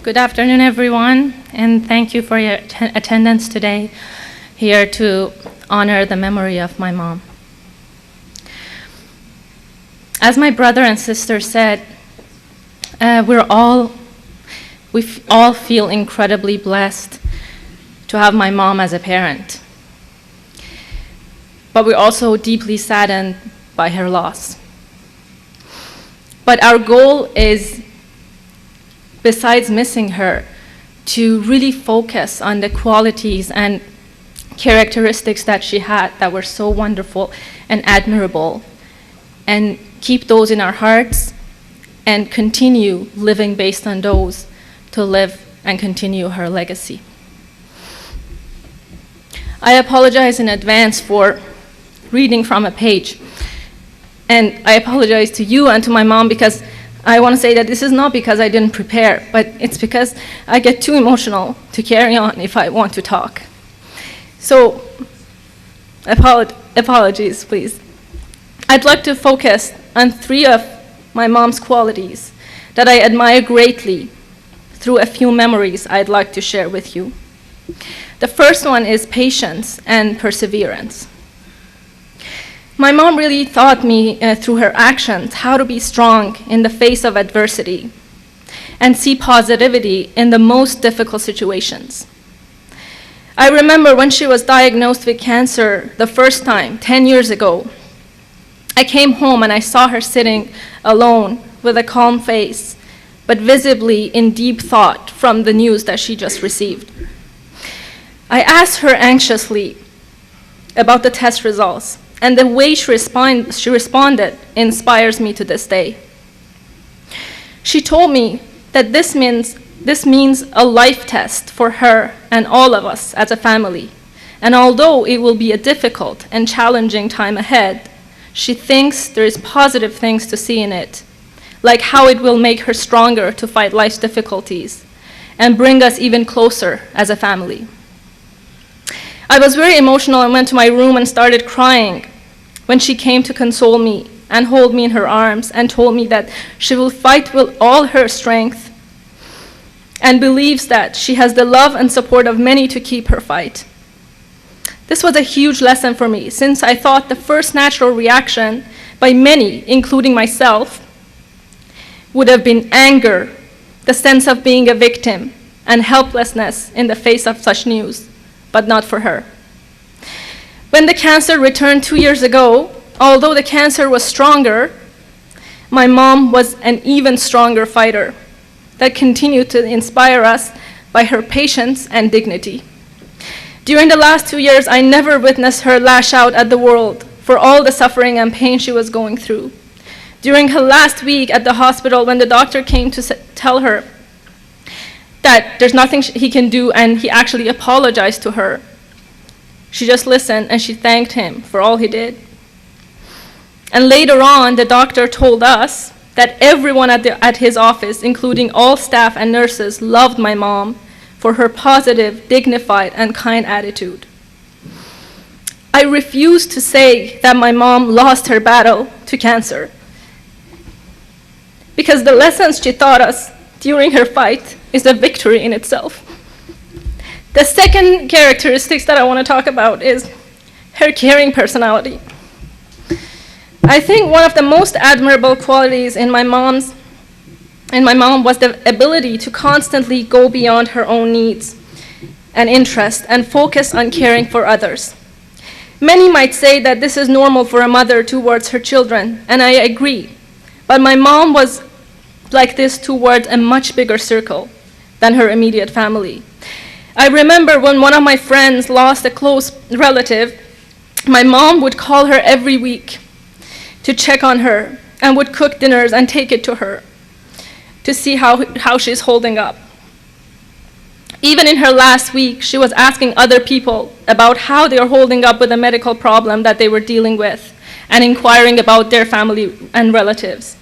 Good afternoon, everyone, and thank you for your attendance today here to honor the memory of my mom. As my brother and sister said, we all feel incredibly blessed to have my mom as a parent. But we're also deeply saddened by her loss. But our goal is, besides missing her, to really focus on the qualities and characteristics that she had that were so wonderful and admirable, and keep those in our hearts and continue living based on those to live and continue her legacy. I apologize in advance for reading from a page, and I apologize to you and to my mom because I want to say that this is not because I didn't prepare, but it's because I get too emotional to carry on if I want to talk. So, apologies, please. I'd like to focus on 3 of my mom's qualities that I admire greatly through a few memories I'd like to share with you. The first one is patience and perseverance. My mom really taught me through her actions how to be strong in the face of adversity and see positivity in the most difficult situations. I remember when she was diagnosed with cancer the first time, 10 years ago. I came home and I saw her sitting alone with a calm face, but visibly in deep thought from the news that she just received. I asked her anxiously about the test results, and the way she responded inspires me to this day. She told me that this means a life test for her and all of us as a family. And although it will be a difficult and challenging time ahead, she thinks there is positive things to see in it, like how it will make her stronger to fight life's difficulties and bring us even closer as a family. I was very emotional and went to my room and started crying when she came to console me and hold me in her arms and told me that she will fight with all her strength and believes that she has the love and support of many to keep her fight. This was a huge lesson for me, since I thought the first natural reaction by many, including myself, would have been anger, the sense of being a victim, and helplessness in the face of such news, but not for her. When the cancer returned 2 years ago, although the cancer was stronger, my mom was an even stronger fighter that continued to inspire us by her patience and dignity. During the last 2 years, I never witnessed her lash out at the world for all the suffering and pain she was going through. During her last week at the hospital, when the doctor came to tell her that there's nothing he can do, and he actually apologized to her, she just listened and she thanked him for all he did. And later on, the doctor told us that everyone at his office, including all staff and nurses, loved my mom for her positive, dignified, and kind attitude. I refuse to say that my mom lost her battle to cancer, because the lessons she taught us during her fight is a victory in itself. The second characteristics that I want to talk about is her caring personality. I think one of the most admirable qualities in my mom was the ability to constantly go beyond her own needs and interests and focus on caring for others. Many might say that this is normal for a mother towards her children, and I agree. But my mom was like this towards a much bigger circle than her immediate family. I remember when one of my friends lost a close relative, my mom would call her every week to check on her and would cook dinners and take it to her to see how she's holding up. Even in her last week, she was asking other people about how they are holding up with a medical problem that they were dealing with and inquiring about their family and relatives,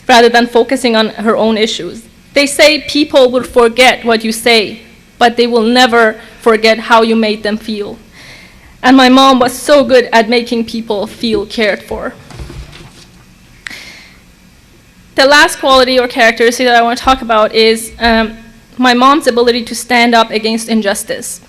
rather than focusing on her own issues. They say people will forget what you say, but they will never forget how you made them feel. And my mom was so good at making people feel cared for. The last quality or characteristic that I want to talk about is my mom's ability to stand up against injustice.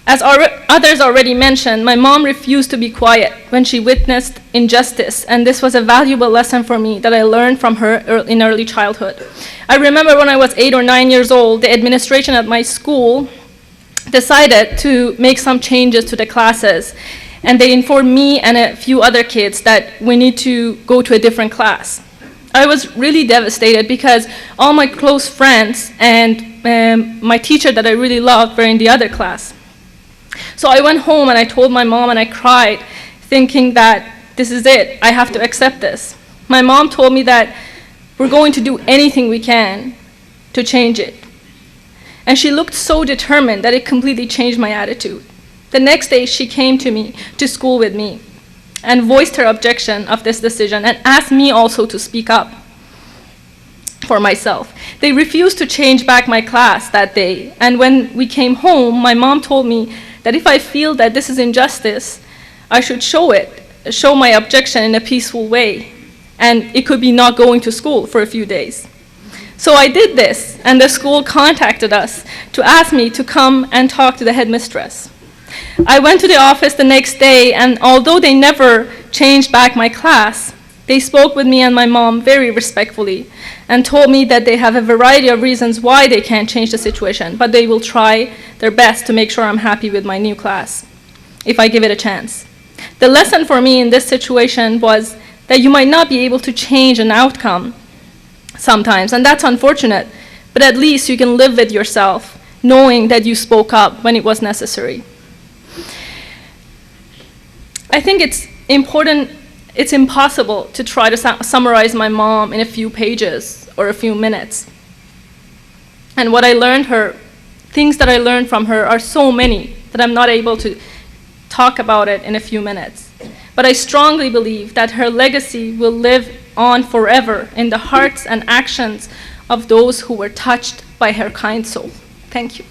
As others already mentioned, my mom refused to be quiet when she witnessed injustice, and this was a valuable lesson for me that I learned from her in early childhood. I remember when I was 8 or 9 years old, the administration at my school decided to make some changes to the classes, and they informed me and a few other kids that we need to go to a different class. I was really devastated because all my close friends and my teacher that I really loved were in the other class. So I went home and I told my mom and I cried, thinking that this is it, I have to accept this. My mom told me that we're going to do anything we can to change it. And she looked so determined that it completely changed my attitude. The next day she came to school with me and voiced her objection of this decision and asked me also to speak up for myself. They refused to change back my class that day, and when we came home, my mom told me that if I feel that this is injustice, I should show my objection in a peaceful way, and it could be not going to school for a few days. So I did this, and the school contacted us to ask me to come and talk to the headmistress. I went to the office the next day, and although they never changed back my class, they spoke with me and my mom very respectfully and told me that they have a variety of reasons why they can't change the situation, but they will try their best to make sure I'm happy with my new class, if I give it a chance. The lesson for me in this situation was that you might not be able to change an outcome sometimes, and that's unfortunate, but at least you can live with yourself, knowing that you spoke up when it was necessary. I think it's impossible to try to summarize my mom in a few pages or a few minutes. And things that I learned from her are so many that I'm not able to talk about it in a few minutes. But I strongly believe that her legacy will live on forever in the hearts and actions of those who were touched by her kind soul. Thank you.